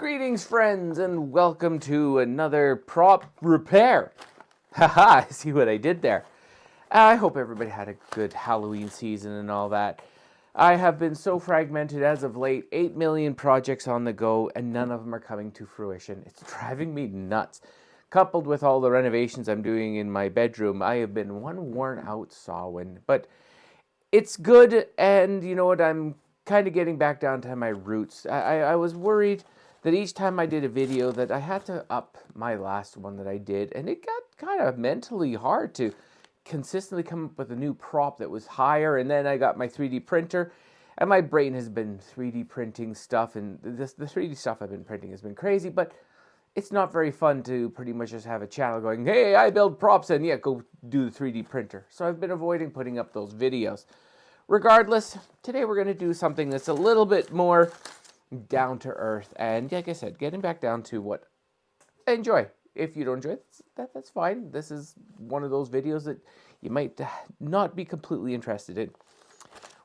Greetings, friends, and welcome to another prop repair. Haha, see what I did there. I hope everybody had a good Halloween season and all that. I have been so fragmented as of late, 8 million projects on the go, and none of them are coming to fruition. It's driving me nuts. Coupled with all the renovations I'm doing in my bedroom, I have been one worn out Samhain. But it's good, and you know what, I'm kind of getting back down to my roots. I was worried that each time I did a video that I had to up my last one that I did, and it got kind of mentally hard to consistently come up with a new prop that was higher. And then I got my 3D printer, and my brain has been 3D printing stuff, and the 3D stuff I've been printing has been crazy, but it's not very fun to pretty much just have a channel going, hey, I build props, and yeah, go do the 3D printer. So I've been avoiding putting up those videos. Regardless, today we're going to do something that's a little bit more down to earth, and like I said, getting back down to what I enjoy. If you don't enjoy it, that's fine. This is one of those videos that you might not be completely interested in.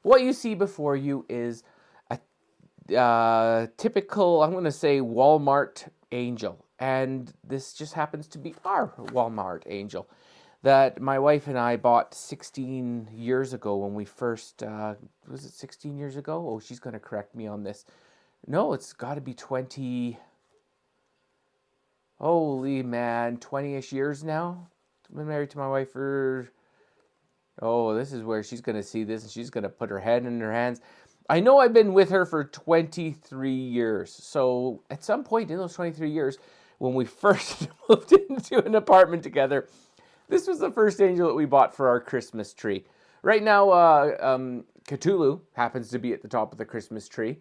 What you see before you is a typical, I'm going to say, Walmart angel, and this just happens to be our Walmart angel that my wife and I bought 16 years ago when we first, was it 16 years ago? Oh, she's going to correct me on this. No, it's got to be 20. Holy man, 20-ish years now. I've been married to my wife for... Oh, this is where she's going to see this and she's going to put her head in her hands. I know I've been with her for 23 years. So at some point in those 23 years, when we first moved into an apartment together, this was the first angel that we bought for our Christmas tree. Right now, Cthulhu happens to be at the top of the Christmas tree.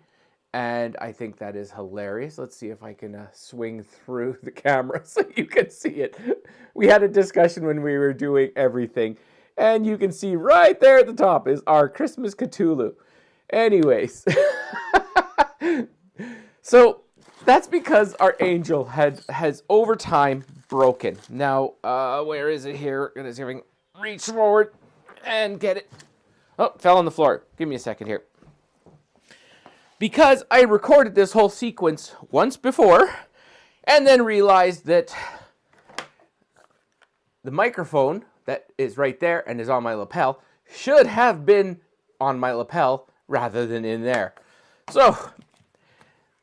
And I think that is hilarious. Let's see if I can swing through the camera so you can see it. We had a discussion when we were doing everything. And you can see right there at the top is our Christmas Cthulhu. Anyways. So that's because our angel has over time broken. Now, where is it here? I'm going to see if I can reach forward and get it. Oh, fell on the floor. Give me a second here. Because I recorded this whole sequence once before and then realized that the microphone that is right there and is on my lapel should have been on my lapel rather than in there. So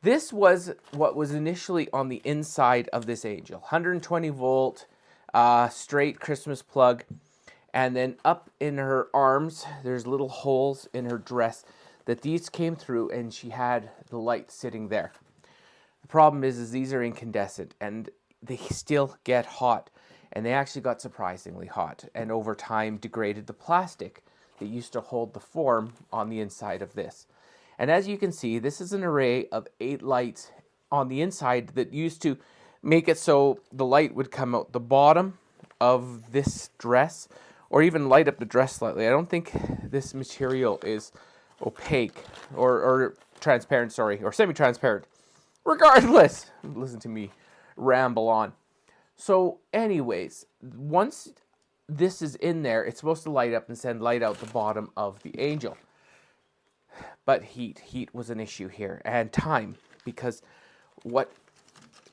this was what was initially on the inside of this angel. 120 volt, straight Christmas plug. And then up in her arms, there's little holes in her dress that these came through, and she had the light sitting there. The problem is these are incandescent, and they still get hot, and they actually got surprisingly hot, and over time degraded the plastic that used to hold the form on the inside of this. And as you can see, this is an array of 8 lights on the inside that used to make it so the light would come out the bottom of this dress, or even light up the dress slightly. I don't think this material is opaque or transparent, sorry, or semi-transparent. Regardless, listen to me ramble on. So anyways, once this is in there, it's supposed to light up and send light out the bottom of the angel. But heat was an issue here, and time, because what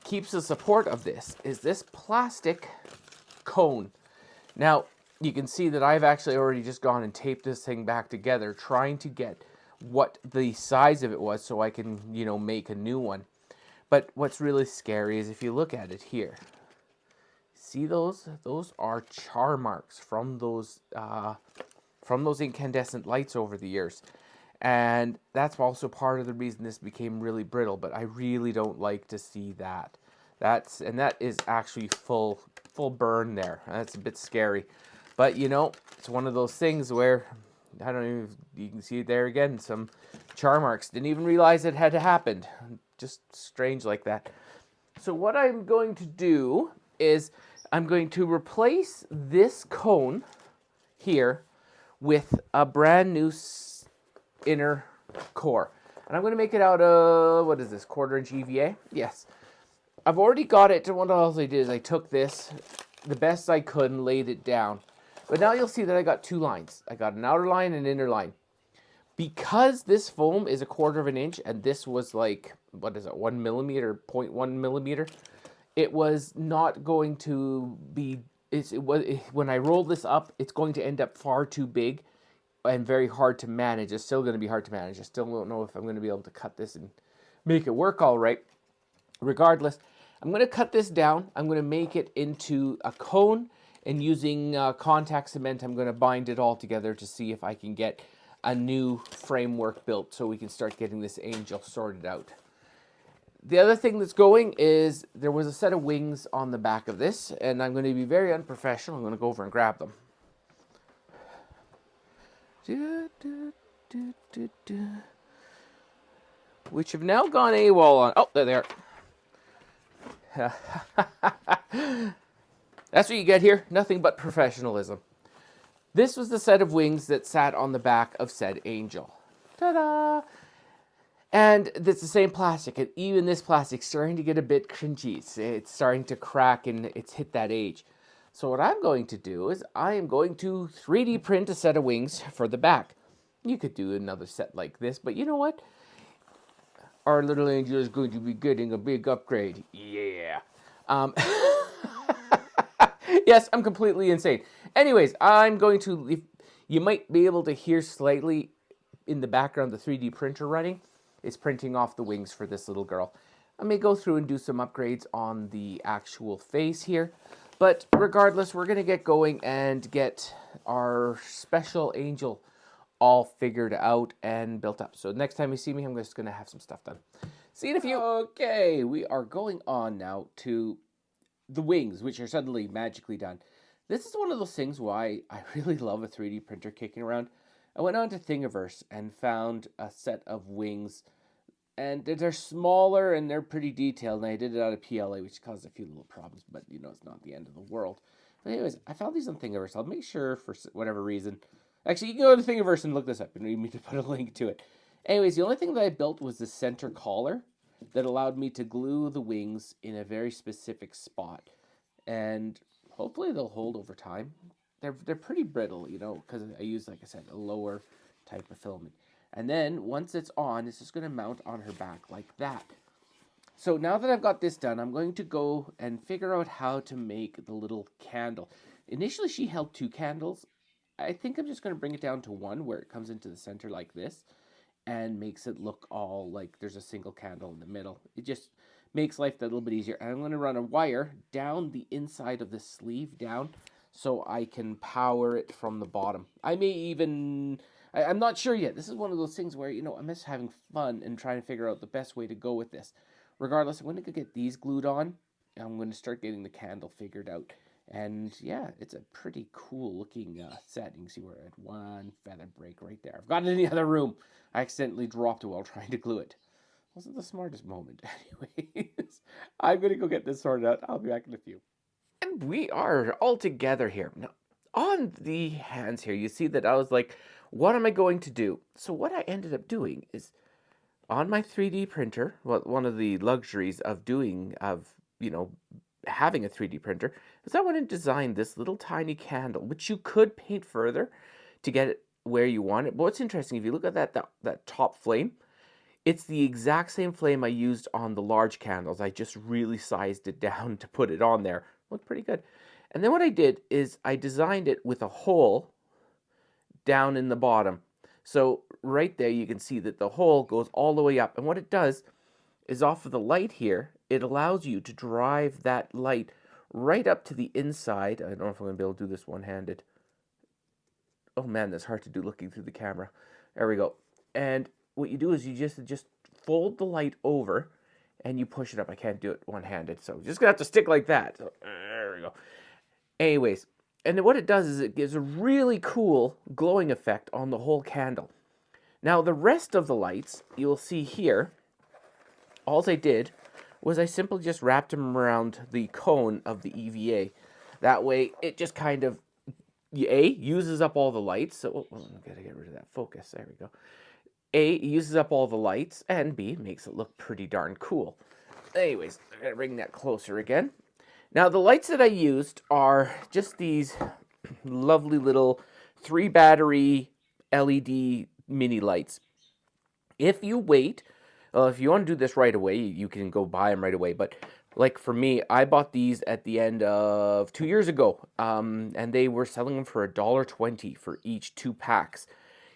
keeps the support of this is this plastic cone. Now, you can see that I've actually already just gone and taped this thing back together, trying to get what the size of it was so I can, make a new one. But what's really scary is if you look at it here. See those? Those are char marks from those incandescent lights over the years. And that's also part of the reason this became really brittle, but I really don't like to see that. That is actually full burn there. That's a bit scary. But, it's one of those things where, I don't know if you can see it there again, some char marks. Didn't even realize it had happened. Just strange like that. So what I'm going to do is I'm going to replace this cone here with a brand new inner core. And I'm going to make it out of, what is this, 1/4 inch EVA? Yes. I've already got it. What else I did is I took this the best I could and laid it down. But now you'll see that I got 2 lines. I got an outer line and an inner line. Because this foam is 1/4 of an inch and this was like, what is it, 1 millimeter, 0.1 millimeter, it was not going to be, when I roll this up, it's going to end up far too big and very hard to manage. It's still going to be hard to manage. I still don't know if I'm going to be able to cut this and make it work all right. Regardless, I'm going to cut this down. I'm going to make it into a cone, and using contact cement, I'm going to bind it all together to see if I can get a new framework built so we can start getting this angel sorted out. The other thing that's going is there was a set of wings on the back of this, and I'm going to be very unprofessional. I'm going to go over and grab them. Which have now gone AWOL on. Oh, there they are. That's what you get here. Nothing but professionalism. This was the set of wings that sat on the back of said angel. Ta-da! And it's the same plastic. And even this plastic's starting to get a bit cringy. It's starting to crack and it's hit that age. So what I'm going to do is I am going to 3D print a set of wings for the back. You could do another set like this, but you know what? Our little angel is going to be getting a big upgrade. Yeah. Yes, I'm completely insane. Anyways, I'm going to, you might be able to hear slightly in the background the 3D printer running. It's printing off the wings for this little girl. I may go through and do some upgrades on the actual face here. But regardless, we're going to get going and get our special angel all figured out and built up. So next time you see me, I'm just going to have some stuff done. See you in a few. Okay, we are going on now to the wings, which are suddenly magically done. This is one of those things why I really love a 3D printer kicking around. I went on to Thingiverse and found a set of wings, and they're smaller and they're pretty detailed, and I did it out of PLA, which caused a few little problems, but you know, it's not the end of the world. But anyways, I found these on Thingiverse. I'll make sure, for whatever reason, actually, you can go to Thingiverse and look this up. You need me to put a link to it. Anyways, the only thing that I built was the center collar that allowed me to glue the wings in a very specific spot. And hopefully they'll hold over time. They're pretty brittle, you know, because I use, like I said, a lower type of filament. And then once it's on, it's just going to mount on her back like that. So now that I've got this done, I'm going to go and figure out how to make the little candle. Initially, she held 2 candles. I think I'm just going to bring it down to 1 where it comes into the center like this and makes it look all like there's a single candle in the middle. It just makes life a little bit easier. And I'm going to run a wire down the inside of the sleeve down so I can power it from the bottom. I may even, I'm not sure yet. This is one of those things where, you know, I'm just having fun and trying to figure out the best way to go with this. Regardless, I'm going to get these glued on. I'm going to start getting the candle figured out. And yeah, it's a pretty cool looking set. You can see we're at 1 feather break right there. I've got it in the other room. I accidentally dropped it while trying to glue it. Wasn't the smartest moment. Anyways, I'm going to go get this sorted out. I'll be back in a few. And we are all together here. Now, on the hands here, you see that I was like, what am I going to do? So what I ended up doing is on my 3D printer, well, one of the luxuries of having a 3D printer, is I went and designed this little tiny candle, which you could paint further to get it where you want it. But what's interesting, if you look at that top flame, it's the exact same flame I used on the large candles. I just really sized it down to put it on there. Looked pretty good. And then what I did is I designed it with a hole down in the bottom. So right there you can see that the hole goes all the way up. And what it does is off of the light here, it allows you to drive that light right up to the inside. I don't know if I'm going to be able to do this one-handed. Oh man, that's hard to do looking through the camera. There we go. And what you do is you just fold the light over and you push it up. I can't do it one-handed, so just going to have to stick like that. So, there we go. Anyways, and then what it does is it gives a really cool glowing effect on the whole candle. Now, the rest of the lights, you'll see here, all I did was I simply just wrapped them around the cone of the EVA. That way, it just kind of, A, uses up all the lights. So, I've got to get rid of that focus. There we go. A, uses up all the lights, and B, makes it look pretty darn cool. Anyways, I'm going to bring that closer again. Now, the lights that I used are just these lovely little 3-battery LED mini lights. If you wait, if you want to do this right away, you can go buy them right away. But like for me, I bought these at the end of 2 years ago, and they were selling them for $1.20 for each 2 packs.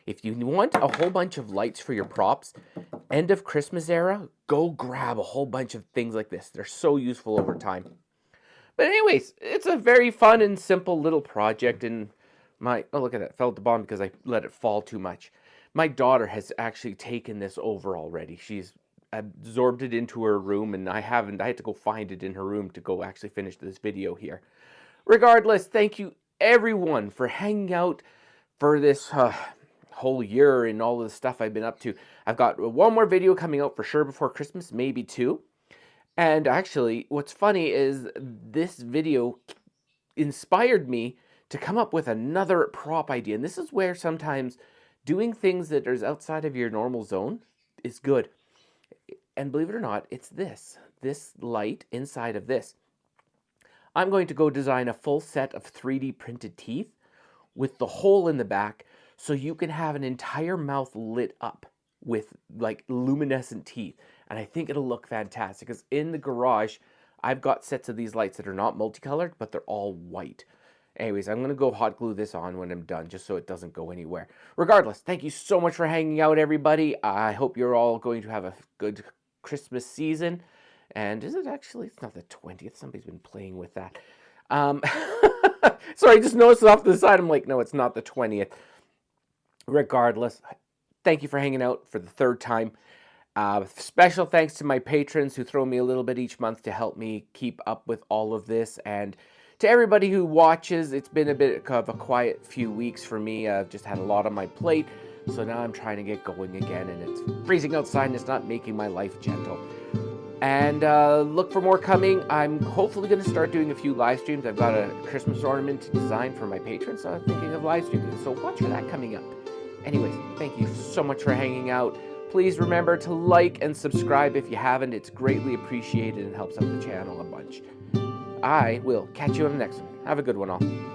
If you want a whole bunch of lights for your props, end of Christmas era, go grab a whole bunch of things like this. They're so useful over time. But anyways, it's a very fun and simple little project, and oh, look at that, it fell at the bottom because I let it fall too much. My daughter has actually taken this over already. She's absorbed it into her room, and I haven't. I had to go find it in her room to go actually finish this video here. Regardless, thank you everyone for hanging out for this whole year and all of the stuff I've been up to. I've got one more video coming out for sure before Christmas, maybe two. And actually, what's funny is this video inspired me to come up with another prop idea. And this is where sometimes doing things that are outside of your normal zone is good. And believe it or not, it's this light inside of this. I'm going to go design a full set of 3D printed teeth with the hole in the back so you can have an entire mouth lit up with like luminescent teeth. And I think it'll look fantastic because in the garage, I've got sets of these lights that are not multicolored, but they're all white. Anyways, I'm going to go hot glue this on when I'm done, just so it doesn't go anywhere. Regardless, thank you so much for hanging out, everybody. I hope you're all going to have a good Christmas season. And is it actually, it's not the 20th. Somebody's been playing with that. Sorry, I just noticed it off to the side. I'm like, no, it's not the 20th. Regardless, thank you for hanging out for the third time. Special thanks to my patrons who throw me a little bit each month to help me keep up with all of this. And to everybody who watches, it's been a bit of a quiet few weeks for me. I've just had a lot on my plate. So now I'm trying to get going again, and it's freezing outside and it's not making my life gentle. And look for more coming. I'm hopefully going to start doing a few live streams. I've got a Christmas ornament to design for my patrons, so I'm thinking of live streaming. So watch for that coming up. Anyways, thank you so much for hanging out. Please remember to like and subscribe if you haven't. It's greatly appreciated and helps out the channel a bunch. I will catch you on the next one. Have a good one all.